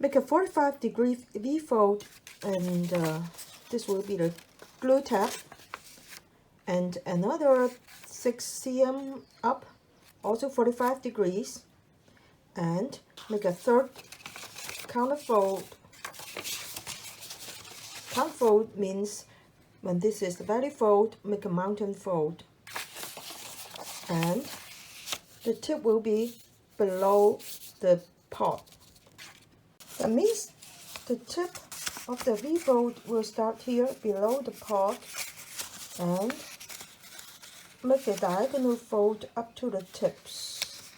Make a 45-degree V-fold, and this will be the glue tab, and another 6 cm up, also 45 degrees, and make a third counterfold. Counterfold means when this is the valley fold, make a mountain fold, and the tip will be below the pot. That means the tip of the V-fold will start here below the pot and make a diagonal fold up to the tips.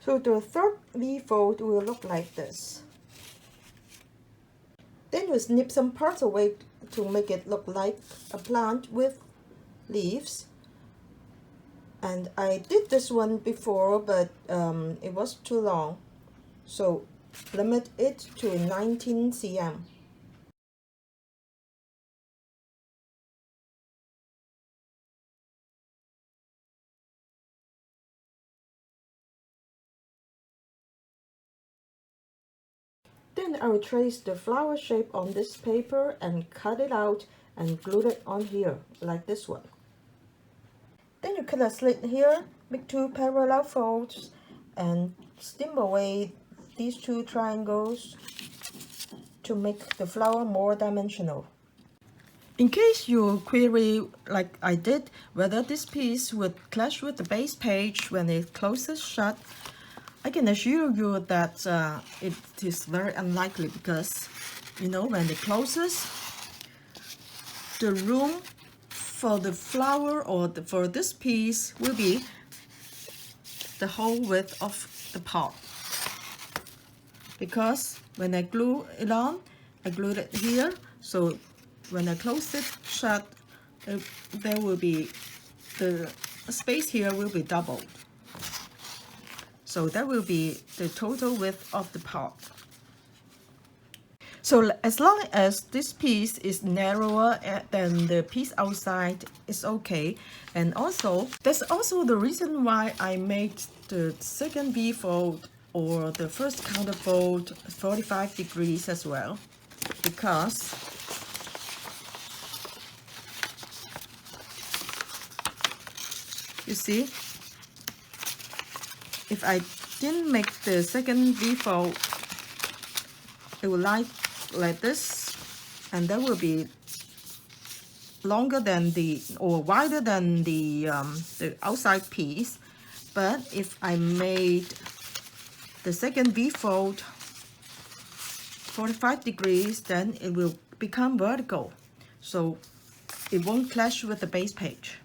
So the third V-fold will look like this. Then you snip some parts away to make it look like a plant with leaves. And I did this one before, but it was too long, so limit it to 19 cm. Then I will trace the flower shape on this paper and cut it out and glue it on here, like this one. Then you cut a slit here, make 2 parallel folds, and snip away these 2 triangles to make the flower more dimensional. In case you query, like I did, whether this piece would clash with the base page when it closes shut, I can assure you that it is very unlikely, because, you know, when it closes, the room for the flower or for this piece will be the whole width of the pot. Because when I glue it on, I glued it here, so when I close it shut, there will be the space here will be doubled. So that will be the total width of the pot. So as long as this piece is narrower than the piece outside, it's okay. And also, that's also the reason why I made the second V-fold or the first counterfold 45 degrees as well. Because you see, if I didn't make the second V-fold, it will lie like this, and that will be longer than or wider than the outside piece. But if I made the second V-fold 45 degrees, then it will become vertical, so it won't clash with the base page.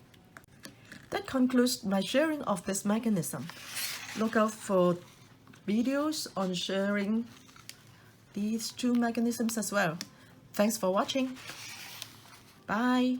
That concludes my sharing of this mechanism. Look out for videos on sharing these 2 mechanisms as well. Thanks for watching. Bye.